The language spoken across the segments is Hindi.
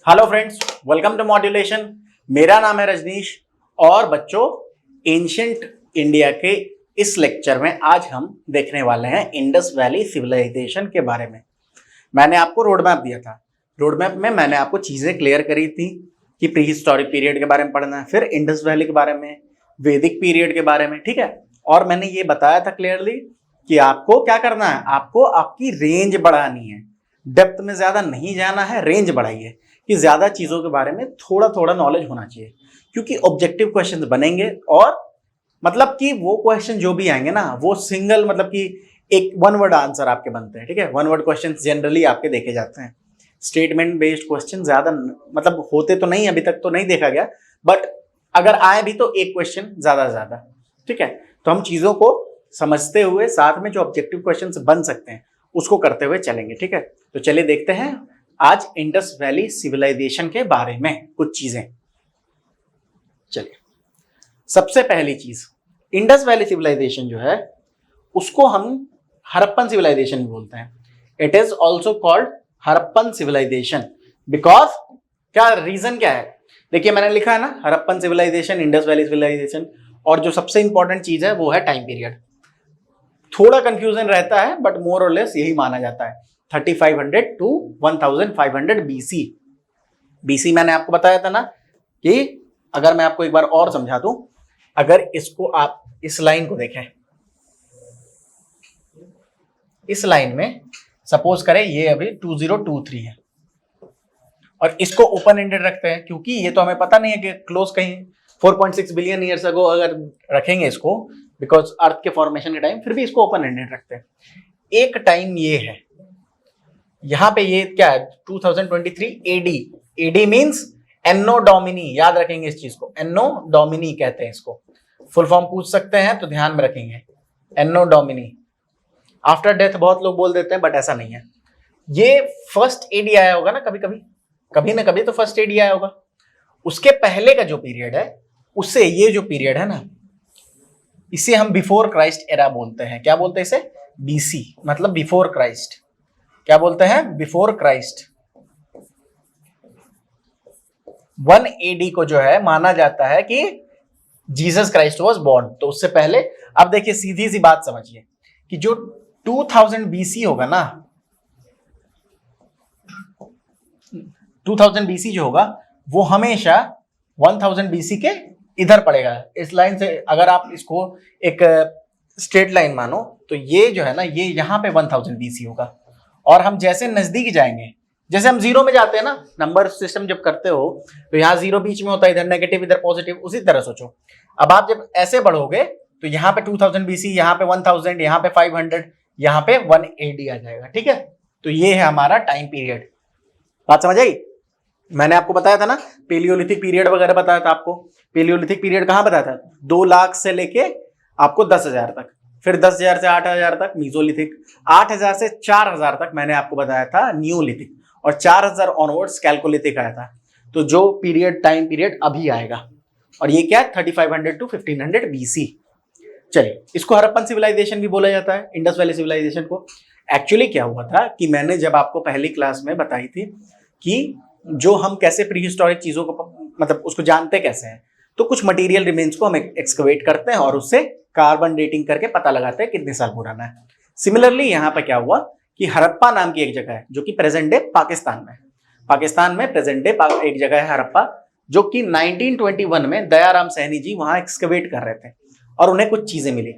Hello friends, welcome to modulation. मेरा नाम है रजनीश और बच्चों एंशिएंट इंडिया के इस लेक्चर में आज हम देखने वाले हैं इंडस वैली सिविलाइजेशन के बारे में। मैंने आपको रोड मैप दिया था। रोड मैप में मैंने आपको चीज़ें क्लियर करी थी कि प्री हिस्टोरिक पीरियड के बारे में पढ़ना है, फिर इंडस वैली के बारे में, वैदिक पीरियड के बारे में, ठीक है। और मैंने ये बताया था क्लियरली कि आपको क्या करना है, आपको आपकी रेंज बढ़ानी है। डेप्थ में ज़्यादा नहीं जाना है, रेंज बढ़ाइए कि ज़्यादा चीज़ों के बारे में थोड़ा थोड़ा नॉलेज होना चाहिए, क्योंकि ऑब्जेक्टिव क्वेश्चंस बनेंगे और मतलब कि वो क्वेश्चन जो भी आएंगे ना वो सिंगल मतलब कि एक वन वर्ड आंसर आपके बनते हैं, ठीक है। वन वर्ड क्वेश्चंस जनरली आपके देखे जाते हैं। स्टेटमेंट बेस्ड क्वेश्चन ज़्यादा मतलब होते तो नहीं, अभी तक तो नहीं देखा गया, बट अगर आए भी तो एक क्वेश्चन ज़्यादा, ठीक है। तो हम चीज़ों को समझते हुए साथ में जो ऑब्जेक्टिव क्वेश्चंस बन सकते हैं उसको करते हुए चलेंगे, ठीक है। तो चलिए देखते हैं आज इंडस वैली सिविलाइजेशन के बारे में कुछ चीजें। चलिए, सबसे पहली चीज, इंडस वैली सिविलाइजेशन जो है उसको हम हड़प्पन सिविलाइजेशन बोलते हैं। It is also called Harappan civilisation because क्या रीजन क्या है, देखिए मैंने लिखा है ना Harappan civilisation, Indus valley civilisation, और जो सबसे इंपॉर्टेंट चीज है वो है टाइम पीरियड। थोड़ा कंफ्यूजन रहता है बट मोर और लेस यही माना जाता है 3500 टू 1500 बीसी। बीसी मैंने आपको बताया था ना कि अगर मैं आपको एक बार और समझा दूं, अगर इसको आप इस लाइन को देखें, इस लाइन में सपोज करें ये अभी 2023 है और इसको ओपन एंडेड रखते हैं, क्योंकि ये तो हमें पता नहीं है कि क्लोज कहीं 4.6 बिलियन ईयर्स अगो अगर रखेंगे इसको, बिकॉज अर्थ के फॉर्मेशन के टाइम, फिर भी इसको ओपन एंडेड रखते हैं। एक टाइम ये है, यहां पे ये क्या है 2023 एडी। एडी मींस एनो डोमिनी, याद रखेंगे इस चीज को, एनो डोमिनी कहते हैं इसको। फुल फॉर्म पूछ सकते हैं तो ध्यान में रखेंगे, एनो डोमिनी। आफ्टर डेथ बहुत लोग बोल देते हैं बट ऐसा नहीं है। ये फर्स्ट एडी आया होगा ना, कभी ना कभी तो फर्स्ट एडी आया होगा। उसके पहले का जो पीरियड है उससे ये जो पीरियड है ना, इसे हम बिफोर क्राइस्ट एरा बोलते हैं। क्या बोलते हैं इसे? बीसी, मतलब बिफोर क्राइस्ट। क्या बोलते हैं? Before Christ. 1 एडी को जो है माना जाता है कि जीसस क्राइस्ट वाज बॉर्न, तो उससे पहले। अब देखिए सीधी सी बात समझिए कि जो 2000 बीसी होगा ना, 2000 बीसी जो होगा वो हमेशा 1000 बीसी के इधर पड़ेगा। इस लाइन से अगर आप इसको एक स्ट्रेट लाइन मानो तो ये जो है ना, ये यहां पे 1000 बीसी होगा। और हम जैसे नजदीक जाएंगे, जैसे हम जीरो में जाते हैं ना, नंबर सिस्टम जब करते हो तो यहाँ जीरो बीच में होता है, इधर नेगेटिव इधर पॉजिटिव, उसी तरह सोचो। अब आप जब ऐसे बढ़ोगे तो यहाँ पे 2000 बीसी, यहाँ पे 1000, यहाँ पे 500, यहाँ पे 1 एडी आ जाएगा, ठीक है। तो ये है हमारा टाइम पीरियड। बात समझ आई? मैंने आपको बताया था ना पेलियोलिथिक पीरियड वगैरह बताया था आपको। पेलियोलिथिक पीरियड कहाँ बताया था? 2 लाख से लेके आपको 10,000 तक, फिर 10,000 से 8,000 तक मीजोलिथिक, 8,000 से 4,000 तक मैंने आपको बताया था न्यूलिथिक, और 4,000 ऑनवर्ड्स कैल्कोलिथिक आया था। तो जो पीरियड टाइम पीरियड अभी आएगा, और ये क्या है 3500 टू 1500 बीसी। चलिए, इसको हड़प्पन सिविलाइजेशन भी बोला जाता है, इंडस वैली सिविलाइजेशन को। एक्चुअली क्या हुआ था कि मैंने जब आपको पहली क्लास में बताई थी कि जो हम कैसे प्री हिस्टोरिक चीजों को मतलब उसको जानते कैसे हैं, तो कुछ मटेरियल रिमेन्स को हम एक्सकवेट करते हैं और उससे कार्बन डेटिंग करके पता लगाते हैं कितने साल पुराना है। सिमिलरली यहाँ पर क्या हुआ कि हड़प्पा नाम की एक जगह है जो कि प्रेजेंट डे पाकिस्तान में प्रेजेंट डे एक जगह है हड़प्पा, जो कि 1921 में दयाराम सहनी जी वहां एक्सकवेट कर रहे थे और उन्हें कुछ चीजें मिली।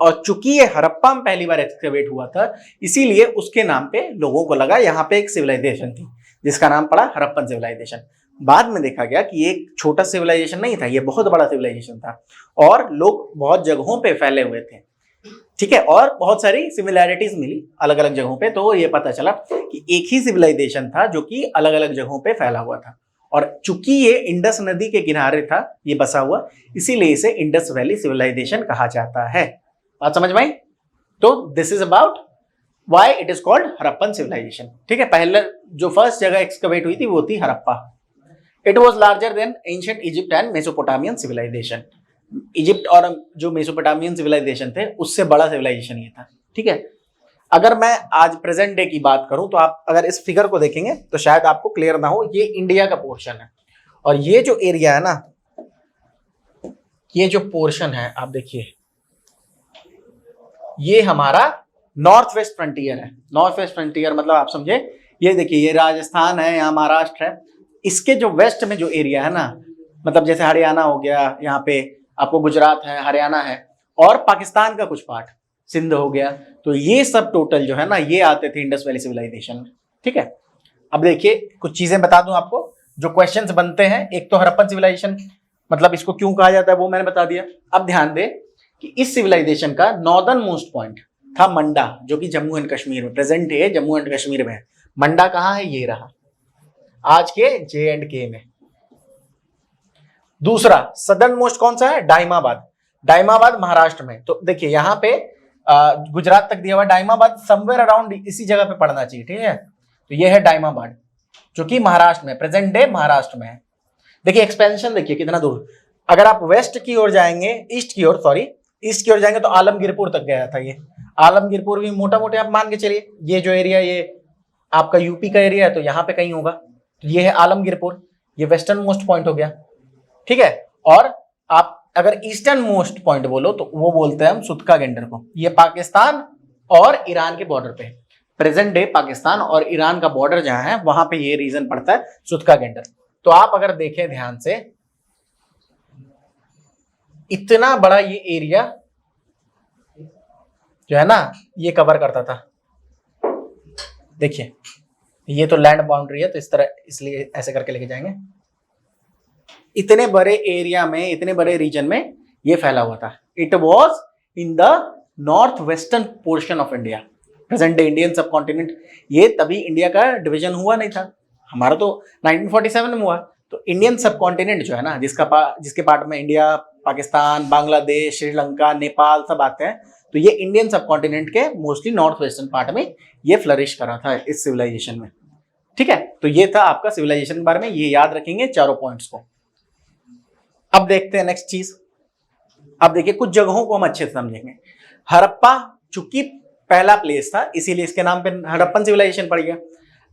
और चूंकि ये हड़प्पा में पहली बार एक्सकवेट हुआ था, इसीलिए उसके नाम पे लोगों को लगा यहाँ पे एक सिविलाइजेशन थी जिसका नाम पड़ा हड़प्पन सिविलाइजेशन। बाद में देखा गया कि ये एक छोटा सिविलाइजेशन नहीं था, ये बहुत बड़ा सिविलाइजेशन था और लोग बहुत जगहों पे फैले हुए थे, ठीक है। और बहुत सारी सिमिलैरिटीज मिली अलग अलग जगहों पे, तो ये पता चला कि एक ही सिविलाइजेशन था जो कि अलग अलग जगहों पे फैला हुआ था। और चूंकि ये इंडस नदी के किनारे था ये बसा हुआ, इसीलिए इसे इंडस वैली सिविलाइजेशन कहा जाता है। बात समझ में आई? तो this is about why it is called Harappan civilisation, ठीक है। पहले जो फर्स्ट जगह एक्सकवेट हुई थी वो थी Harappa. It was larger than ancient Egypt and Mesopotamian civilisation. Egypt और जो मेसोपोटामियन सिविलाइजेशन थे उससे बड़ा सिविलाइजेशन ये था, ठीक है। अगर मैं आज प्रेजेंट डे की बात करूं तो आप अगर इस फिगर को देखेंगे तो शायद आपको क्लियर ना हो, ये इंडिया का पोर्शन है और ये जो एरिया है ना, ये जो पोर्शन है आप देखिए, ये हमारा नॉर्थ वेस्ट फ्रंटियर है। नॉर्थ वेस्ट फ्रंटियर मतलब आप समझे, ये देखिए ये राजस्थान है, यहाँ महाराष्ट्र है, इसके जो वेस्ट में जो एरिया है ना, मतलब जैसे हरियाणा हो गया, यहाँ पे आपको गुजरात है, हरियाणा है, और पाकिस्तान का कुछ पार्ट सिंध हो गया, तो ये सब टोटल जो है ना ये आते थे इंडस वैली सिविलाइजेशन में। ठीक है, अब देखिए कुछ चीजें बता दूं आपको जो क्वेश्चंस बनते हैं। एक तो हड़प्पन सिविलाइजेशन मतलब इसको क्यों कहा जाता है वो मैंने बता दिया। अब ध्यान दे कि इस सिविलाइजेशन का नॉर्दर्न मोस्ट पॉइंट था मंडा, जो कि जम्मू एंड कश्मीर में, प्रेजेंट है जम्मू एंड कश्मीर में है। मंडा कहाँ है, ये रहा, आज के J&K में। दूसरा सदर्न मोस्ट कौन सा है, डाइमाबाद। डाइमाबाद महाराष्ट्र में। तो देखिए यहाँ पे गुजरात तक दिया हुआ, डाइमाबाद समवेयर अराउंड इसी जगह पे पड़ना चाहिए। ठीक है, तो ये है डाइमाबाद जो कि महाराष्ट्र में, प्रेजेंट डे महाराष्ट्र में है। देखिए एक्सपेंशन देखिए कितना दूर, अगर आप वेस्ट की ओर जाएंगे, ईस्ट की ओर जाएंगे तो आलमगीरपुर तक गया था ये। आलमगीरपुर भी मोटा मोटे आप मान के चलिए, ये जो एरिया ये आपका यूपी का एरिया है तो यहाँ पे कहीं होगा, तो ये है आलमगीरपुर, ये वेस्टर्न मोस्ट पॉइंट हो गया। ठीक है, और आप अगर ईस्टर्न मोस्ट पॉइंट बोलो तो वो बोलते हैं हम सुतका गेंडर को। ये पाकिस्तान और ईरान के बॉर्डर पे, प्रेजेंट डे पाकिस्तान और ईरान का बॉर्डर जहां है वहां पे ये रीजन पड़ता है सुतका गेंडर। तो आप अगर देखें ध्यान से, इतना बड़ा ये एरिया जो है ना ये कवर करता था। देखिए ये तो लैंड बाउंड्री है तो इस तरह, इसलिए ऐसे करके लेके जाएंगे। इतने बड़े एरिया में, इतने बड़े रीजन में ये फैला हुआ था। It was in the north western portion of India, present day Indian सब कॉन्टिनेंट। ये तभी इंडिया का डिवीजन हुआ नहीं था, हमारा तो 1947 में हुआ। तो इंडियन सब कॉन्टिनेंट जो है ना, जिसके पार्ट में इंडिया, पाकिस्तान, बांग्लादेश, श्रीलंका, नेपाल सब आते हैं, तो ये इंडियन सब कॉन्टिनेंट के मोस्टली नॉर्थ वेस्टर्न पार्ट में ये फ्लरिश करा था इस सिविलाइजेशन में। ठीक है, तो ये था आपका सिविलाइजेशन के बारे में, ये याद रखेंगे चारों पॉइंट्स को। अब देखते हैं नेक्स्ट चीज। अब देखिए कुछ जगहों को हम अच्छे से समझेंगे। हड़प्पा चूंकि पहला प्लेस था इसीलिए इसके नाम पे हड़प्पन सिविलाइजेशन पड़ गया।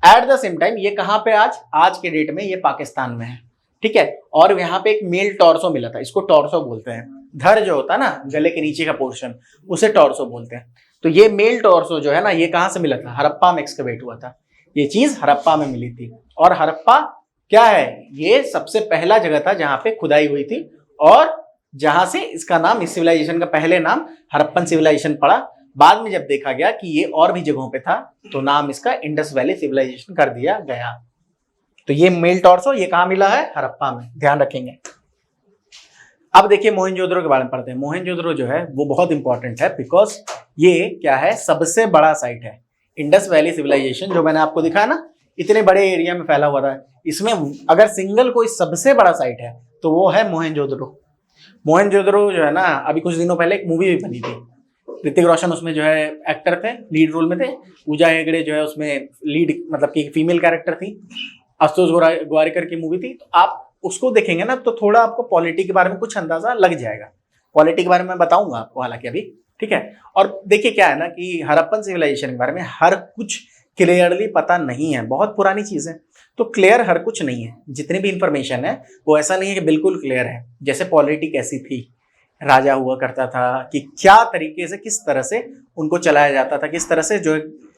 एट द सेम टाइम ये कहां पे, आज के डेट में ये पाकिस्तान में है। ठीक है, और यहाँ पे एक मेल टॉर्सो मिला था, इसको टॉर्सो बोलते हैं। धड़ जो होता है ना गले के नीचे का पोर्शन, उसे टॉर्सो बोलते हैं। तो ये मेल टॉर्सो जो है ना ये कहां से मिला था, हड़प्पा में एक्सकवेट हुआ था। ये चीज हड़प्पा में मिली थी। और हड़प्पा क्या है, ये सबसे पहला जगह था जहां पे खुदाई हुई थी और जहां से इसका नाम, इस सिविलाइजेशन का पहले नाम हड़प्पन सिविलाइजेशन पड़ा। बाद में जब देखा गया कि ये और भी जगहों पे था तो नाम इसका इंडस वैली सिविलाइजेशन कर दिया गया। तो ये मेल टॉर्सो ये कहां मिला है, हड़प्पा में, ध्यान रखेंगे। अब देखिए मोहनजोदड़ो के बारे में पढ़ते हैं। मोहनजोदड़ो जो है वो बहुत इंपॉर्टेंट है बिकॉज ये क्या है, सबसे बड़ा साइट है। इंडस वैली सिविलाइजेशन जो मैंने आपको दिखाया ना, इतने बड़े एरिया में फैला हुआ था, इसमें अगर सिंगल कोई सबसे बड़ा साइट है तो वो है मोहनजोदड़ो। मोहनजोदड़ो जो है ना, अभी कुछ दिनोों पहले एक मूवी भी बनी थी, ऋतिक रोशन उसमें जो है एक्टर थे, लीड रोल में थे। पूजा हेगड़े जो है उसमें लीड मतलब कि फीमेल कैरेक्टर थी। आशुतोष गोवारिकर की मूवी थी। तो आप उसको देखेंगे ना तो थोड़ा आपको पॉलिटी के बारे में कुछ अंदाजा लग जाएगा। पॉलिटी के बारे में मैं बताऊंगा आपको हालांकि अभी, ठीक है। और देखिए क्या है ना कि हड़प्पन सिविलाइजेशन के बारे में हर कुछ क्लियरली पता नहीं है, बहुत पुरानी चीज है तो क्लियर हर कुछ नहीं है। जितनी भी इंफॉर्मेशन है वो ऐसा नहीं है कि बिल्कुल क्लियर है। जैसे पॉलिटी कैसी थी, राजा हुआ करता था, कि क्या तरीके से, किस तरह से उनको चलाया जाता था, किस तरह से जो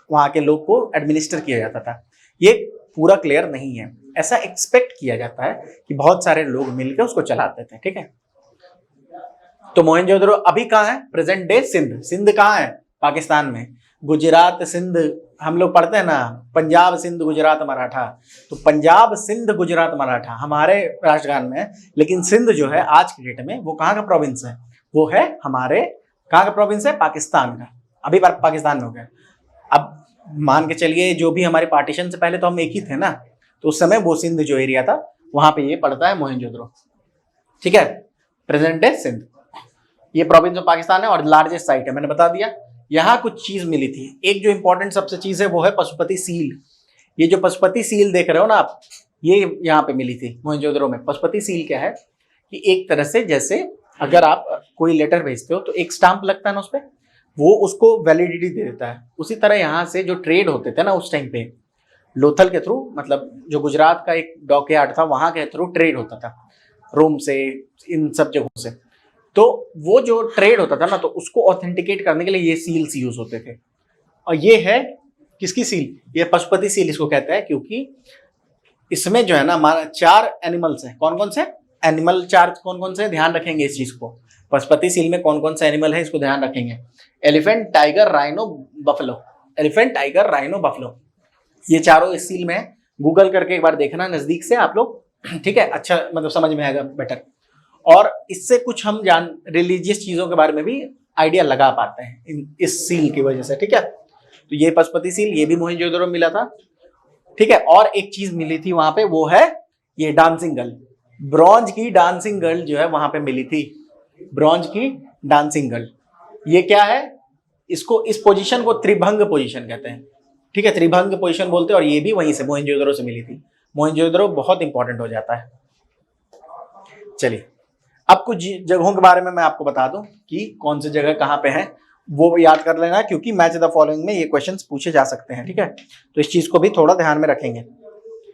वहाँ के लोग को एडमिनिस्टर किया जाता था, ये पूरा क्लियर नहीं है। ऐसा एक्सपेक्ट किया जाता है कि बहुत सारे लोग मिलकर उसको चलाते थे, ठीक है। तो मोहनजोदड़ो अभी कहाँ है, प्रेजेंट डे सिंध। सिंध कहाँ है, पाकिस्तान में। गुजरात सिंध हम लोग पढ़ते हैं ना, पंजाब सिंध गुजरात मराठा, तो पंजाब सिंध गुजरात मराठा हमारे राष्ट्रगान में है। लेकिन सिंध जो है आज की डेट में वो कहाँ का प्रोविंस है, वो है हमारे कहाँ का प्रोविंस है, पाकिस्तान का। अभी पाकिस्तान में हो गया। अब मान के चलिए जो भी हमारे पार्टीशन से पहले तो हम एक ही थे ना, तो उस समय वो सिंध जो एरिया था वहां पे ये पड़ता है मोहनजोदड़ो, ठीक है। प्रेजेंट डे सिंध ये प्रोविंस ऑफ पाकिस्तान है और लार्जेस्ट साइट है, मैंने बता दिया। यहाँ कुछ चीज मिली थी, एक जो इंपॉर्टेंट सबसे चीज है वो है पशुपति सील। ये जो पशुपति सील देख रहे हो ना आप, ये यहाँ पे मिली थी मोहनजोदड़ो में। पशुपति सील क्या है कि एक तरह से जैसे अगर आप कोई लेटर भेजते हो तो एक स्टाम्प लगता है ना उस पर, वो उसको वैलिडिटी दे देता है। उसी तरह यहाँ से जो ट्रेड होते थे ना उस टाइम पे लोथल के थ्रू, मतलब जो गुजरात का एक डॉकयार्ड था वहां के थ्रू ट्रेड होता था रोम से, इन सब जगहों से। तो वो जो ट्रेड होता था ना, तो उसको ऑथेंटिकेट करने के लिए ये सील्स यूज होते थे। और ये है किसकी सील? ये पशुपति सील इसको कहते हैं, क्योंकि इसमें जो है ना हमारा 4 एनिमल्स हैं। कौन कौन से एनिमल? 4 कौन कौन से? ध्यान रखेंगे इस चीज को। पशुपति सील में कौन कौन से एनिमल है इसको ध्यान रखेंगे। Elephant, tiger, rhino, buffalo. Elephant, tiger, rhino, buffalo, ये चारों इस सील में है। गूगल करके एक बार देखना नजदीक से आप लोग, ठीक है? अच्छा, मतलब समझ में आएगा बेटर। और इससे कुछ हम रिलीजियस चीजों के बारे में भी आइडिया लगा पाते हैं इस सील की वजह से, ठीक है? तो ये पशुपति सील, ये भी मोहनजोदड़ो में मिला था, ठीक है? और एक चीज मिली थी वहां पे, वो है ये डांसिंग गर्ल। ब्रॉन्ज की डांसिंग गर्ल जो है वहां पे मिली थी, ब्रॉन्ज की डांसिंग गर्ल। ये क्या है? इसको, इस पोजीशन को त्रिभंग पोजीशन कहते हैं, ठीक है? त्रिभंग पोजीशन बोलते हैं। और ये भी वहीं से मोहनजोदड़ो से मिली थी। मोहनजोदड़ो बहुत इंपॉर्टेंट हो जाता है। चलिए, अब कुछ जगहों के बारे में मैं आपको बता दूं कि कौन सी जगह कहाँ पे है, वो याद कर लेना, क्योंकि मैच द फॉलोइंग में ये क्वेश्चंस पूछे जा सकते हैं, ठीक है? तो इस चीज को भी थोड़ा ध्यान में रखेंगे।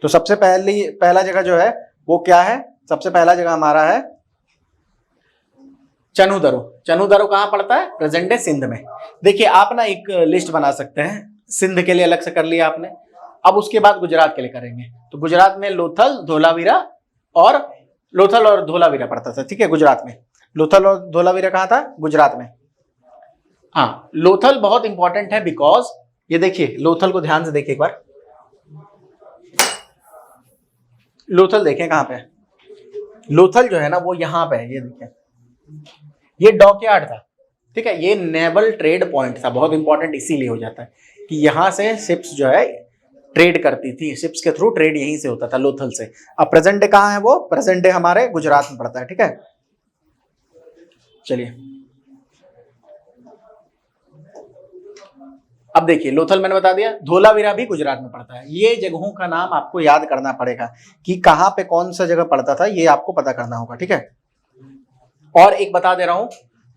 तो सबसे पहला जगह जो है वो क्या है? सबसे पहला जगह हमारा है चनूदरो। चनूदरो कहाँ पड़ता है? प्रेजेंट डे सिंध में। देखिए, आप ना एक लिस्ट बना सकते हैं, सिंध के लिए अलग से कर लिया आपने। अब उसके बाद गुजरात के लिए करेंगे। तो गुजरात में लोथल, धोलावीरा और धोलावीरा पड़ता था, ठीक है? गुजरात में लोथल और धोलावीरा कहाँ था? गुजरात में। हाँ, लोथल बहुत इंपॉर्टेंट है बिकॉज ये देखिए, लोथल को ध्यान से देखिए एक बार। लोथल देखें कहाँ पे है? लोथल जो है ना वो यहाँ पे है, ये देखिए, ये डॉकयार्ड था, ठीक है? ये नेवल ट्रेड पॉइंट था, बहुत इंपॉर्टेंट इसीलिए हो जाता है कि यहाँ से शिप्स जो है ट्रेड करती थी, शिप्स के थ्रू ट्रेड यहीं से होता था, लोथल से। अब प्रेजेंट डे कहाँ है वो? प्रेजेंट डे हमारे गुजरात में पड़ता है, ठीक है? चलिए, अब देखिए, लोथल मैंने बता दिया, धोलावीरा भी गुजरात में पड़ता है। ये जगहों का नाम आपको याद करना पड़ेगा कि कहाँ पे कौन सा जगह पड़ता था, ये आपको पता करना होगा, ठीक है? और एक बता दे रहा हूं,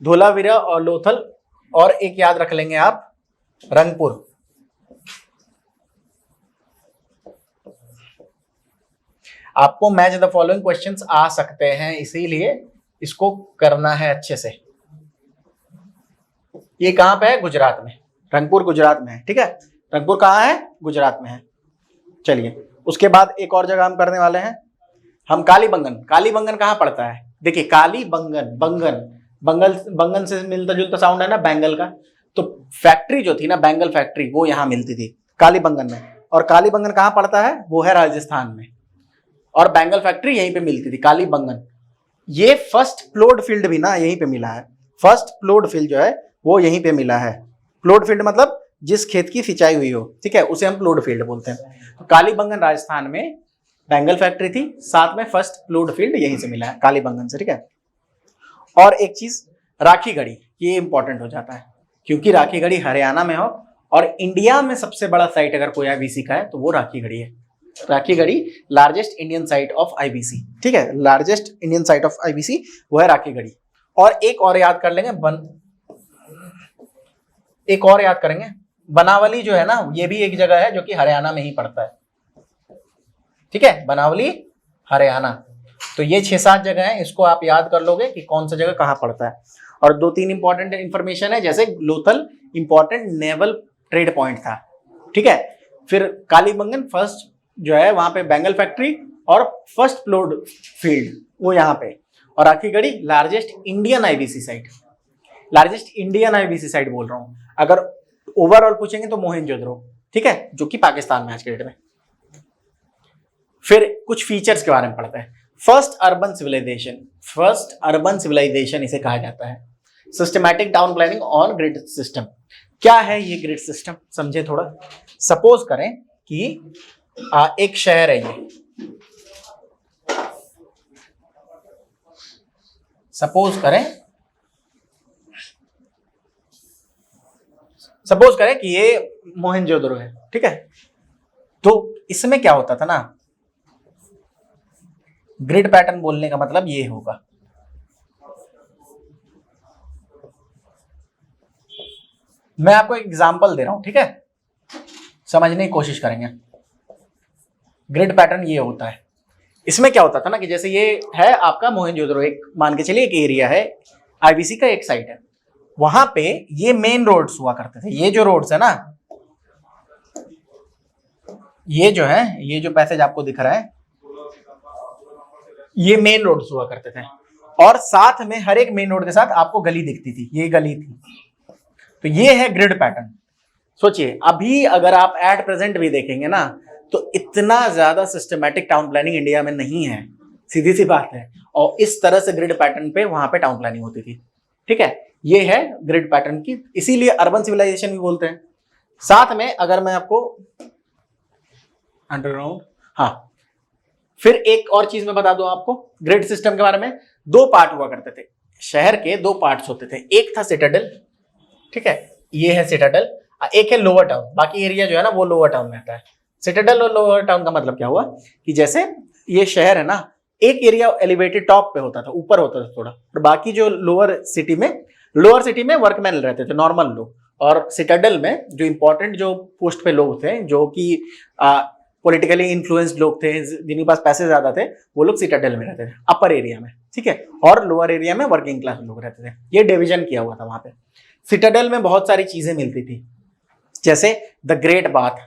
धोलावीरा और लोथल, और एक याद रख लेंगे आप, रंगपुर। आपको मैच द फॉलोइंग क्वेश्चंस आ सकते हैं, इसीलिए इसको करना है अच्छे से। ये कहां पे है? गुजरात में। रंगपुर गुजरात में है, ठीक है? रंगपुर कहाँ है? गुजरात में है। चलिए, उसके बाद एक और जगह हम करने वाले हैं, हम कालीबंगन। कालीबंगन कहाँ पड़ता है? देखिए, कालीबंगन, बंगन से मिलता जुलता साउंड है ना, बैंगल का। तो फैक्ट्री जो थी ना, बैंगल फैक्ट्री, वो यहाँ मिलती थी कालीबंगन में। और कालीबंगन कहाँ पड़ता है? वो है राजस्थान में। और बैंगल फैक्ट्री यहीं पे मिलती थी, कालीबंगन। ये फर्स्ट प्लोड फील्ड भी ना यहीं पे मिला है। फर्स्ट प्लोड फील्ड जो है वो यहीं पे मिला है। प्लोड फील्ड मतलब जिस खेत की सिंचाई हुई हो, ठीक है? उसे हम प्लोड फील्ड बोलते हैं। तो कालीबंगन राजस्थान में बैंगल फैक्ट्री थी, साथ में फर्स्ट प्लोड फील्ड यहीं से मिला है, कालीबंगन से, ठीक है? और एक चीज, राखीगढ़ी, ये इंपॉर्टेंट हो जाता है क्योंकि राखीगढ़ी हरियाणा में हो, और इंडिया में सबसे बड़ा साइट अगर कोई आईबीसी का है तो वो राखीगढ़ी है। Rakhigarhi largest Indian site of IBC, ठीक है? Largest Indian site of IBC वो है राखीगढ़ी। और एक और याद कर लेंगे, एक और याद करेंगे, बनावली जो है ना, ये भी एक जगह है जो कि हरियाणा में ही पड़ता है, ठीक है? बनावली, हरियाणा। तो ये 6-7 जगह हैं, इसको आप याद कर लोगे कि कौन सा जगह कहाँ पड़ता है। और 2-3 इंपॉर्टेंट इंफॉर्मेशन है, जैसे Lothal important naval trade point था, ठीक है? फिर कालीबंगन फर्स्ट जो है वहां पे बैंगल फैक्ट्री और फर्स्ट प्लोड फील्ड वो यहाँ पे। और Rakhigarhi largest Indian IBC site, largest Indian IBC site बोल रहा हूं। अगर ओवरऑल पूछेंगे तो मोहनजोदड़ो, ठीक है? जो कि पाकिस्तान में आज के डेट में। फिर कुछ फीचर्स के बारे में पढ़ते हैं। First urban civilisation, first urban civilisation इसे कहा जाता है। Systematic town planning on grid system. क्या है ये ग्रिड सिस्टम, समझे थोड़ा। सपोज करें कि एक शहर है ये, सपोज करें कि ये मोहनजोदड़ो है, ठीक है? तो इसमें क्या होता था ना, ग्रिड पैटर्न बोलने का मतलब ये होगा, मैं आपको एक एग्जांपल दे रहा हूं, ठीक है, समझने की कोशिश करेंगे। ग्रिड पैटर्न ये होता है। इसमें क्या होता था ना कि जैसे ये है आपका मोहनजोदड़ो, एक मान के चलिए एक एरिया है, आईबीसी का एक साइट है, वहां पे ये मेन रोड्स हुआ करते थे। ये जो रोड्स है ना, ये जो है, ये जो पैसेज आपको दिख रहा है, ये मेन रोड्स हुआ करते थे, और साथ में हर एक मेन रोड के साथ आपको गली दिखती थी, ये गली थी। तो ये है ग्रिड पैटर्न। सोचिए अभी अगर आप एट प्रेजेंट भी देखेंगे ना, तो इतना ज्यादा सिस्टमैटिक टाउन प्लानिंग इंडिया में नहीं है, सीधी सी बात है। और इस तरह से ग्रिड पैटर्न पे वहां पे टाउन प्लानिंग होती थी, ठीक है। ये है ग्रिड पैटर्न की, इसीलिए अर्बन सिविलाइजेशन भी बोलते हैं। साथ में अगर मैं आपको अंडरग्राउंड, हाँ, फिर एक और चीज मैं बता दूं आपको ग्रिड सिस्टम के बारे में। दो पार्ट हुआ करते थे, शहर के दो पार्ट्स होते थे। एक था सिटाडेल, ठीक है, ये है सिटाडेल, एक है लोअर टाउन। बाकी एरिया जो है ना वो लोअर टाउन में आता है। सिटाडेल और लोअर टाउन का मतलब क्या हुआ कि जैसे ये शहर है ना, एक एरिया एलिवेटेड टॉप पे होता था, ऊपर होता था थोड़ा, और बाकी जो लोअर सिटी में वर्कमैन रहते थे, नॉर्मल लोग। और सिटाडेल में जो इंपॉर्टेंट जो पोस्ट पे लोग थे, जो कि पॉलिटिकली इन्फ्लुएंस्ड लोग थे, जिनके पास पैसे ज्यादा थे, वो लोग सिटाडेल में रहते थे, अपर एरिया में, ठीक है। और लोअर एरिया में वर्किंग क्लास लोग रहते थे। ये डिवीजन किया हुआ था वहां पे। सिटाडेल में बहुत सारी चीजें मिलती थी, जैसे द ग्रेट बाथ,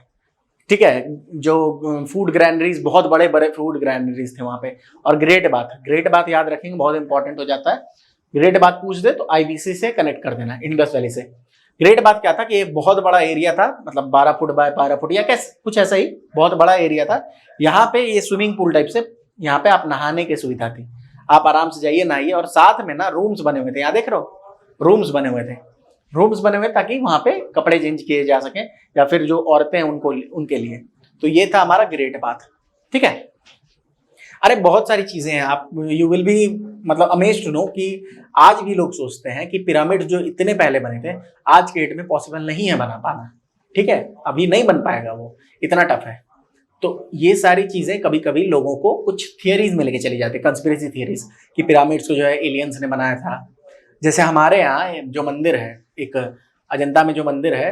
ठीक है, जो फूड ग्रैनरीज, बहुत बड़े बड़े फूड ग्रैनरीज थे वहां पे। और ग्रेट बाथ याद रखेंगे, बहुत इंपॉर्टेंट हो जाता है। ग्रेट बाथ पूछ दे तो आईबीसी से कनेक्ट कर देना, इंडस वैली से। ग्रेट बाथ क्या था कि एक बहुत बड़ा एरिया था, मतलब 12 फुट बाय 12 फुट या कैसे कुछ ऐसा ही, बहुत बड़ा एरिया था। यहाँ पे ये स्विमिंग पूल टाइप से, यहाँ पे आप नहाने की सुविधा थी, आप आराम से जाइए नहाइए। और साथ में ना रूम्स बने हुए थे, यहाँ देख रहे हो, रूम्स बने हुए ताकि वहां पे कपड़े चेंज किए जा सके, या फिर जो औरतें हैं उनको, उनके लिए। तो ये था हमारा ग्रेट बाथ, ठीक है। अरे बहुत सारी चीजें हैं, आप यू विल बी मतलब अमेज्ड टू नो कि आज भी लोग सोचते हैं कि पिरामिड जो इतने पहले बने थे, आज के डेट में पॉसिबल नहीं है बना पाना, ठीक है, अभी नहीं बन पाएगा, वो इतना टफ है। तो ये सारी चीजें कभी कभी लोगों को कुछ थियरीज में लेके चली जाती है, कंस्पिरेसी थियरीज, कि पिरामिड्स को जो है एलियंस ने बनाया था। जैसे हमारे यहाँ जो मंदिर है, एक अजंता में जो मंदिर है,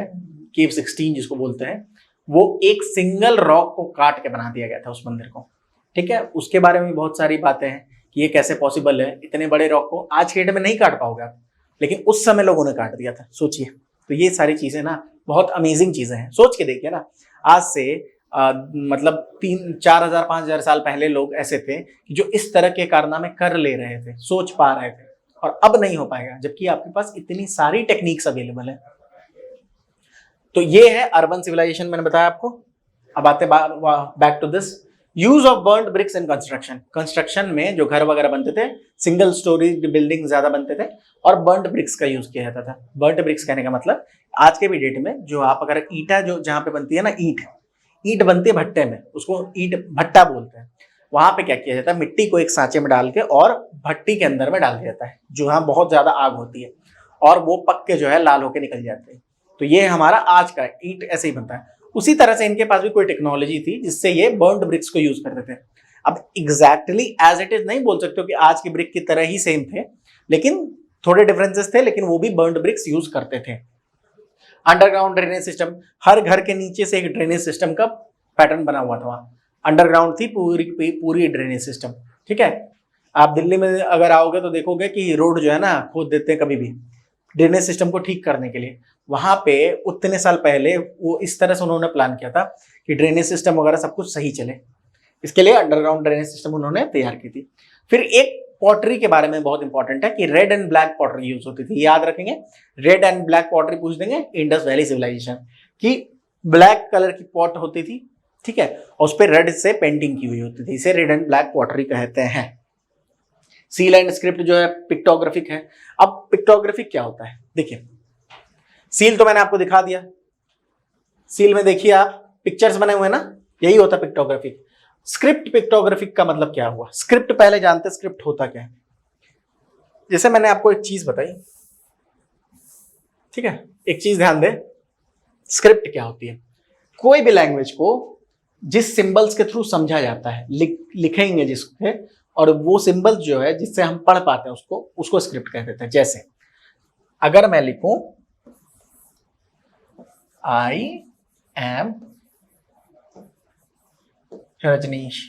केव 16 जिसको बोलते हैं, वो एक सिंगल रॉक को काट के बना दिया गया था उस मंदिर को, ठीक है। उसके बारे में बहुत सारी बातें हैं कि ये कैसे पॉसिबल है, इतने बड़े रॉक को आज के डेट में नहीं काट पाओगे आप, लेकिन उस समय लोगों ने काट दिया था, सोचिए। तो ये सारी चीजें ना बहुत अमेजिंग चीजें हैं, सोच के देखिए ना। आज से मतलब 3-4 हजार 5 हजार साल पहले लोग ऐसे थे कि जो इस तरह के कारनामे कर ले रहे थे, सोच पा रहे थे, और अब नहीं हो पाएगा, जबकि आपके पास इतनी सारी टेक्निक्स अवेलेबल है। तो ये है अर्बन सिविलाइजेशन, मैंने बताया आपको। अब आते back to this use of burnt bricks in construction में जो घर वगैरह बनते थे, सिंगल स्टोरी बिल्डिंग ज्यादा बनते थे, और बर्न्ड ब्रिक्स का यूज किया जाता था। बर्न्ड ब्रिक्स कहने का मतलब आज के भी डेट में जो आप अगर ईटा जो जहां पे बनती है ना, ईट बनती है भट्टे में, उसको ईट भट्टा बोलते हैं। वहां पे क्या किया जाता है, मिट्टी को एक सांचे में डाल के और भट्टी के अंदर में डाल दिया जाता है, जो यहाँ बहुत ज्यादा आग होती है, और वो पक के जो है लाल होके निकल जाते हैं। तो ये हमारा आज का ईट ऐसे ही बनता है। उसी तरह से इनके पास भी कोई टेक्नोलॉजी थी जिससे ये बर्न्ड ब्रिक्स को यूज करते थे। अब एग्जैक्टली एज इट इज नहीं बोल सकते हो कि आज की ब्रिक की तरह ही सेम थे, लेकिन थोड़े डिफरेंसेस थे, लेकिन वो भी बर्न्ड ब्रिक्स यूज करते थे। अंडरग्राउंड ड्रेनेज सिस्टम, हर घर के नीचे से एक ड्रेनेज सिस्टम का पैटर्न बना हुआ था, वहां अंडरग्राउंड थी पूरी ड्रेनेज सिस्टम, ठीक है। आप दिल्ली में अगर आओगे तो देखोगे कि रोड जो है ना खोद देते हैं कभी भी ड्रेनेज सिस्टम को ठीक करने के लिए। वहां पे उतने साल पहले वो इस तरह से उन्होंने प्लान किया था कि ड्रेनेज सिस्टम वगैरह सब कुछ सही चले, इसके लिए अंडरग्राउंड ड्रेनेज सिस्टम उन्होंने तैयार की थी। फिर एक पॉटरी के बारे में बहुत इंपॉर्टेंट है कि red and black pottery use होती थी, याद रखेंगे। रेड एंड ब्लैक पॉटरी पूछ देंगे इंडस वैली सिविलाइजेशन की, ब्लैक कलर की पॉट होती थी, ठीक है, और उस पर रेड से पेंटिंग की हुई होती थी, इसे रेड एंड ब्लैक पॉटरी कहते हैं। सील एंड स्क्रिप्ट जो है पिक्टोग्राफिक है। अब पिक्टोग्राफिक क्या होता है, देखिए, सील तो मैंने आपको दिखा दिया, सील में देखिए आप पिक्चर्स बने हुए ना, यही होता पिक्टोग्राफिक। स्क्रिप्ट पिक्टोग्राफिक का मतलब क्या हुआ, स्क्रिप्ट पहले जानते, स्क्रिप्ट होता क्या है। जैसे मैंने आपको एक चीज बताई, ठीक है, एक चीज ध्यान दे, स्क्रिप्ट क्या होती है, कोई भी लैंग्वेज को जिस सिंबल्स के थ्रू समझा जाता है, लिखेंगे जिसके, और वो सिंबल्स जो है जिससे हम पढ़ पाते हैं उसको स्क्रिप्ट कह देते हैं। जैसे अगर मैं लिखूं आई एम रजनीश।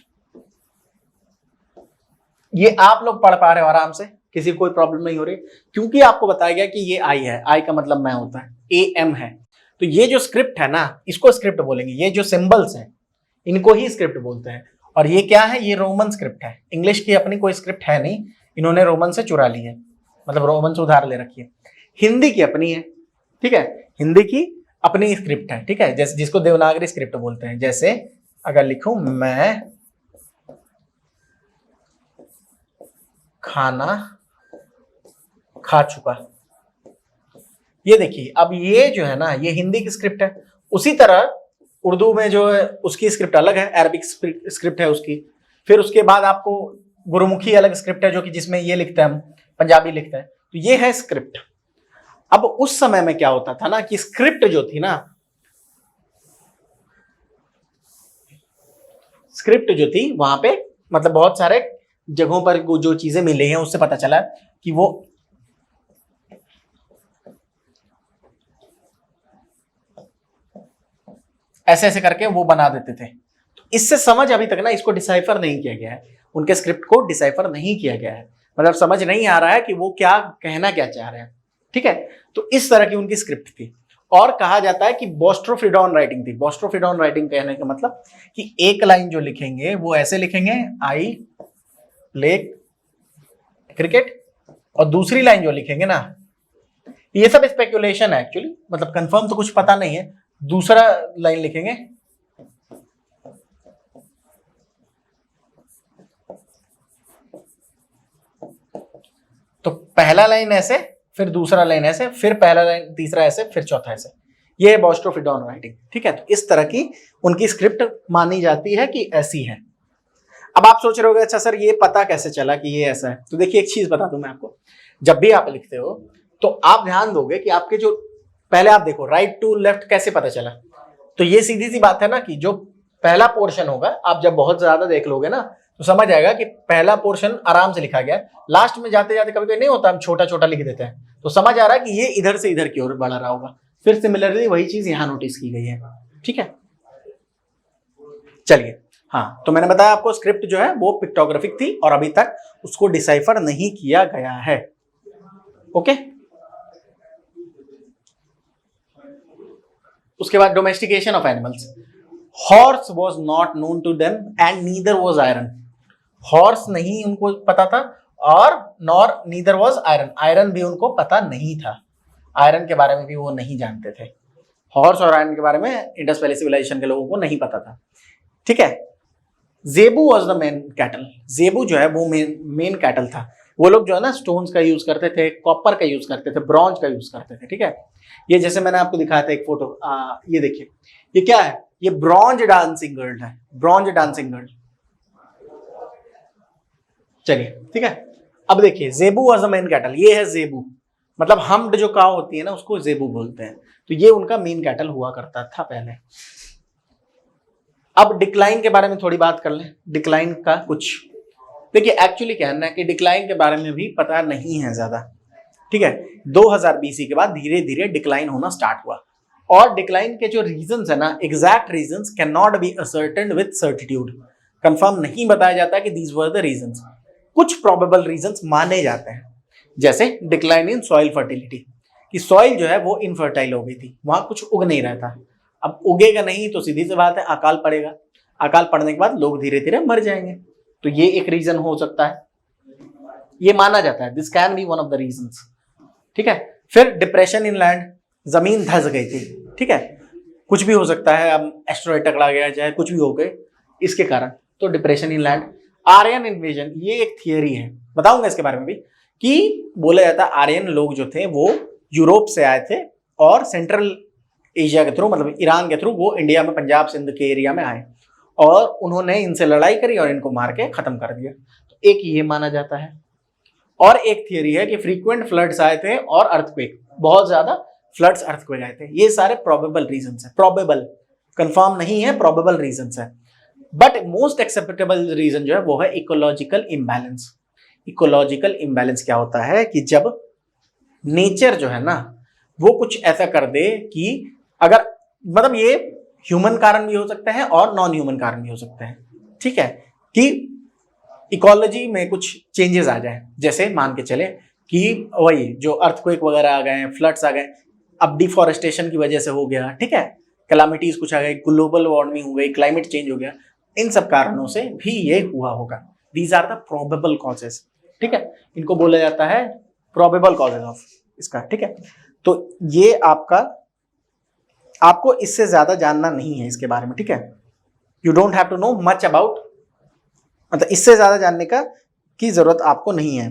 ये आप लोग पढ़ पा रहे हो आराम से, किसी को कोई प्रॉब्लम नहीं हो रही, क्योंकि आपको बताया गया कि ये आई है, आई का मतलब मैं होता है, ए एम है। तो ये जो स्क्रिप्ट है ना, इसको स्क्रिप्ट बोलेंगे। ये जो सिंबल्स हैं इनको ही स्क्रिप्ट बोलते हैं। और ये क्या है? ये रोमन स्क्रिप्ट है। इंग्लिश की अपनी कोई स्क्रिप्ट है नहीं, इन्होंने रोमन से चुरा ली है, मतलब रोमन से उधार ले रखी है। हिंदी की अपनी है, ठीक है, हिंदी की अपनी स्क्रिप्ट है, ठीक है, जैसे जिसको देवनागरी स्क्रिप्ट बोलते हैं। जैसे अगर लिखूं मैं खाना खा चुका, ये देखिए, अब ये जो है ना, ये हिंदी की स्क्रिप्ट है। उसी तरह उर्दू में जो है उसकी स्क्रिप्ट अलग है, अरबिक स्क्रिप्ट है उसकी। फिर उसके बाद आपको गुरुमुखी अलग स्क्रिप्ट है, जो कि जिसमें ये लिखते हैं हम, पंजाबी लिखते हैं। तो ये है स्क्रिप्ट। अब उस समय में क्या होता था ना कि स्क्रिप्ट जो थी ना, स्क्रिप्ट जो थी वहां पे मतलब बहुत सारे जगहों पर जो चीजें मिली हैं उससे पता चला कि वो ऐसे ऐसे करके वो बना देते थे। तो इससे समझ अभी तक ना इसको डिसाइफर नहीं किया गया है, उनके स्क्रिप्ट को डिसाइफर नहीं किया गया है, मतलब समझ नहीं आ रहा है कि वो क्या कहना क्या चाह रहे हैं, ठीक है। तो इस तरह की उनकी स्क्रिप्ट थी। और कहा जाता है कि बोस्ट्रोफिडॉन राइटिंग थी। बोस्ट्रोफिडॉन राइटिंग कहने का मतलब कि एक लाइन जो लिखेंगे वो ऐसे लिखेंगे, आई प्ले क्रिकेट, और दूसरी लाइन जो लिखेंगे ना, ये सब स्पेकुलेशन है एक्चुअली, मतलब कंफर्म तो कुछ पता नहीं है। दूसरा लाइन लिखेंगे तो पहला लाइन ऐसे, फिर दूसरा लाइन ऐसे, फिर पहला लाइन, तीसरा ऐसे, फिर चौथा ऐसे। ये है बोस्ट्रोफिडॉन राइटिंग, ठीक है। तो इस तरह की उनकी स्क्रिप्ट मानी जाती है कि ऐसी है। अब आप सोच रहे होगे अच्छा सर ये पता कैसे चला कि ये ऐसा है? तो देखिए एक चीज बता दूं मैं आपको, जब भी आप लिखते हो तो आप ध्यान दोगे कि आपके जो पहले आप देखो राइट टू लेफ्ट कैसे पता चला। तो ये सीधी सी बात है ना कि जो पहला पोर्शन होगा, आप जब बहुत ज्यादा देख लोगे ना तो समझ आएगा कि पहला पोर्शन आराम से लिखा गया। लास्ट में जाते जाते कभी कभी नहीं होता, हम छोटा छोटा लिख देते हैं, तो समझ आ रहा है कि ये इधर से इधर की ओर बढ़ रहा होगा। फिर सिमिलरली वही चीज यहां नोटिस की गई है, ठीक है। चलिए, हाँ, तो मैंने बताया आपको स्क्रिप्ट जो है वो पिक्टोग्राफिक थी और अभी तक उसको डिसाइफर नहीं किया गया है, ओके। उसके बाद domestication of animals. Horse was not known to them and neither was iron. Horse नहीं उनको पता था और nor neither was iron, iron भी उनको पता नहीं था, आयरन के बारे में भी वो नहीं जानते थे। हॉर्स और आयरन के बारे में इंडस वैली सिविलाइजेशन के लोगों को नहीं पता था, ठीक है। जेबू वॉज द मेन कैटल। जेबू जो है वो मेन कैटल था। वो लोग जो है ना स्टोन्स का यूज करते थे, कॉपर का यूज करते थे, ब्रॉन्ज का यूज करते थे, ठीक है। ये जैसे मैंने आपको दिखाया था एक फोटो, ये देखिए, ये क्या है? ये ब्रॉन्ज डांसिंग गर्ल है, ब्रॉन्ज डांसिंग गर्ल। चलिए, ठीक है। अब देखिए जेबू वॉज द मेन कैटल, ये है जेबू, मतलब हम्ड जो काव होती है ना उसको जेबू बोलते हैं। तो ये उनका मेन कैटल हुआ करता था पहले। अब डिक्लाइन के बारे में थोड़ी बात कर लें। डिक्लाइन का कुछ देखिए, एक्चुअली कहना है कि डिक्लाइन के बारे में भी पता नहीं है ज्यादा, ठीक है। 2000 बीसी के बाद धीरे धीरे डिक्लाइन होना स्टार्ट हुआ, और डिक्लाइन के जो रीजंस है ना, exact reasons can not be ascertained with certitude, confirm नहीं बताया जाता कि दीज वर द रीजंस। कुछ प्रोबेबल रीजंस माने जाते हैं, जैसे डिक्लाइन इन सॉइल फर्टिलिटी, कि सॉइल जो है वो इनफर्टाइल हो गई थी, वहां कुछ उग नहीं रहा था। अब उगेगा नहीं तो सीधी सी बात है अकाल पड़ेगा, अकाल पड़ने के बाद लोग धीरे धीरे मर जाएंगे। तो ये एक रीजन हो सकता है, ये माना जाता है, this can be one of the reasons, ठीक है। फिर डिप्रेशन इन लैंड, जमीन धंस गई थी, ठीक है, कुछ भी हो सकता है, अब एस्ट्रॉइड टकरा गया, चाहे कुछ भी हो गए इसके कारण, तो depression in land. Aryan invasion, ये एक थियरी है, बताऊंगा इसके बारे में भी, कि बोला जाता है आर्यन लोग जो थे वो यूरोप से आए थे और सेंट्रल एशिया के थ्रू, मतलब ईरान के थ्रू वो इंडिया में पंजाब सिंध के एरिया में आए और उन्होंने इनसे लड़ाई करी और इनको मार के खत्म कर दिया। तो एक ये माना जाता है। और एक थियरी है कि फ्रीक्वेंट फ्लड्स आए थे और अर्थक्वेक, बहुत ज्यादा फ्लड्स अर्थक्वेक आए थे। ये सारे प्रोबेबल रीजंस है, प्रोबेबल, कंफर्म नहीं है, प्रोबेबल रीजंस है। बट मोस्ट एक्सेप्टेबल रीजन जो है वो है इकोलॉजिकल इम्बैलेंस। इकोलॉजिकल इम्बैलेंस क्या होता है कि जब नेचर जो है ना वो कुछ ऐसा कर दे कि अगर मतलब ये ह्यूमन कारण भी हो सकते हैं और नॉन ह्यूमन कारण भी हो सकते हैं, ठीक है, कि इकोलॉजी में कुछ चेंजेस आ जाए, जैसे मान के चले कि वही जो अर्थक्वेक वगैरह आ गए, फ्लड्स आ गए, अब डिफॉरेस्टेशन की वजह से हो गया, ठीक है, कैलामिटीज कुछ आ गई, ग्लोबल वार्मिंग हो गई, क्लाइमेट चेंज हो गया, इन सब कारणों से भी ये हुआ होगा। These are the probable causes, ठीक है, इनको बोला जाता है प्रोबेबल कॉजेज ऑफ इसका, ठीक है। तो ये आपको इससे ज्यादा जानना नहीं है इसके बारे में, ठीक है, you don't have to know much about, मतलब इससे ज्यादा जानने की जरूरत आपको नहीं है।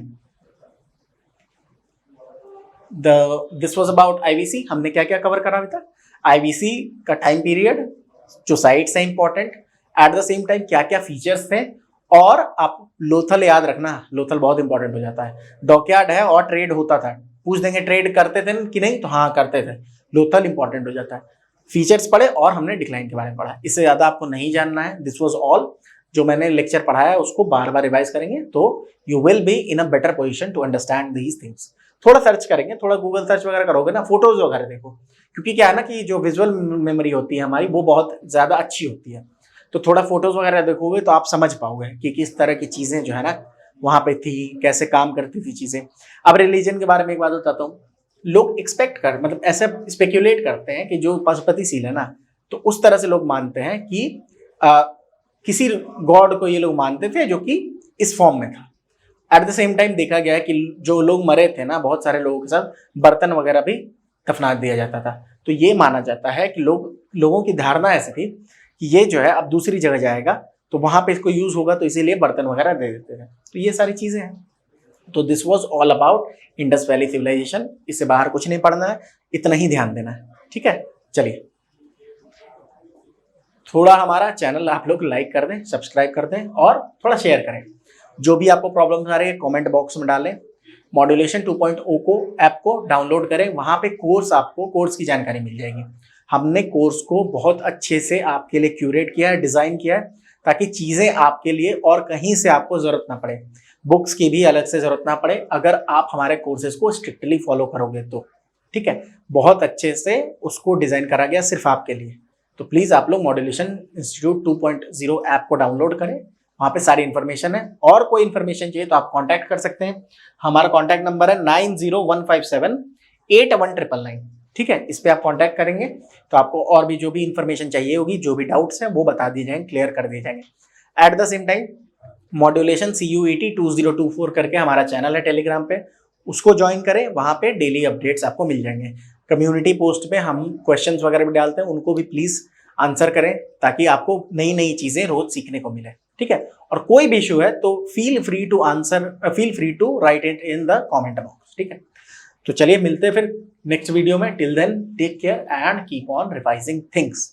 This was about IVC. हमने क्या क्या कवर करा अभी तक? आईवीसी का टाइम पीरियड, जो साइट्स है important, at the same time क्या क्या फीचर्स थे, और आप लोथल याद रखना, लोथल बहुत इंपॉर्टेंट हो जाता है। डॉकयार्ड है और ट्रेड होता था, पूछ देंगे ट्रेड करते थे कि नहीं, तो हाँ करते थे, लोथल इंपॉर्टेंट हो जाता है। फीचर्स पढ़े और हमने डिक्लाइन के बारे में पढ़ा, इससे ज्यादा आपको नहीं जानना है। This was all. जो मैंने लेक्चर पढ़ाया है उसको बार बार रिवाइज करेंगे तो you will be in a better position to understand these things. थोड़ा सर्च करेंगे, थोड़ा गूगल सर्च वगैरह करोगे ना, फोटोज वगैरह देखो, क्योंकि क्या है ना कि जो विजुअल मेमोरी होती है हमारी वो बहुत ज्यादा अच्छी होती है, तो थोड़ा फोटोज वगैरह देखोगे तो आप समझ पाओगे कि किस तरह की चीजें जो है ना वहां पे थी, कैसे काम करती थी चीजें। अब रिलीजन के बारे में एक बात बताता हूँ, लोग एक्सपेक्ट कर मतलब ऐसे स्पेक्यूलेट करते हैं कि जो पशुपतिशील है ना, तो उस तरह से लोग मानते हैं कि किसी गॉड को ये लोग मानते थे जो कि इस फॉर्म में था। एट द सेम टाइम देखा गया है कि जो लोग मरे थे ना, बहुत सारे लोगों के साथ बर्तन वगैरह भी दफना दिया जाता था। तो ये माना जाता है कि लोगों की धारणा ऐसी थी कि ये जो है अब दूसरी जगह जाएगा तो वहां पे इसको यूज होगा, तो इसीलिए बर्तन वगैरह दे देते थे। तो ये सारी चीजें हैं। तो this was all about Indus valley civilisation. इससे बाहर कुछ नहीं पढ़ना है, इतना ही ध्यान देना है, ठीक है। चलिए, थोड़ा हमारा चैनल आप लोग लाइक कर दें, सब्सक्राइब कर दें और थोड़ा शेयर करें। जो भी आपको प्रॉब्लम्स आ रही है कमेंट बॉक्स में डालें। मॉड्यूलेशन 2.0 को ऐप को डाउनलोड करें, वहां पे आपको कोर्स की जानकारी मिल जाएगी। हमने कोर्स को बहुत अच्छे से आपके लिए क्यूरेट किया है, डिजाइन किया है, ताकि चीजें आपके लिए और कहीं से आपको जरूरत ना पड़े, बुक्स की भी अलग से जरूरत ना पड़े, अगर आप हमारे कोर्सेज को स्ट्रिक्टली फॉलो करोगे तो, ठीक है। बहुत अच्छे से उसको डिजाइन करा गया सिर्फ आपके लिए। तो प्लीज आप लोग मॉड्यूलेशन इंस्टीट्यूट 2.0 ऐप को डाउनलोड करें, वहां पे सारी इन्फॉर्मेशन है। और कोई इन्फॉर्मेशन चाहिए तो आप कांटेक्ट कर सकते हैं। हमारा कांटेक्ट नंबर है 9015781999, ठीक है। इस पे आप कांटेक्ट करेंगे तो आपको और भी जो भी इन्फॉर्मेशन चाहिए होगी, जो भी डाउट्स हैं वो बता दिए जाएंगे, क्लियर कर दिए जाएंगे। Eight the same time modulation CUET 2024 करके हमारा चैनल है टेलीग्राम पे, उसको ज्वाइन करें, वहां पे डेली अपडेट्स आपको मिल जाएंगे। कम्युनिटी पोस्ट पे हम क्वेश्चंस वगैरह भी डालते हैं, उनको भी प्लीज आंसर करें, ताकि आपको नई नई चीजें रोज सीखने को मिले, ठीक है। और कोई भी इशू है तो feel free to write it in the comment box, ठीक है। तो चलिए मिलते हैं फिर नेक्स्ट वीडियो में। Till then take care and keep on revising things.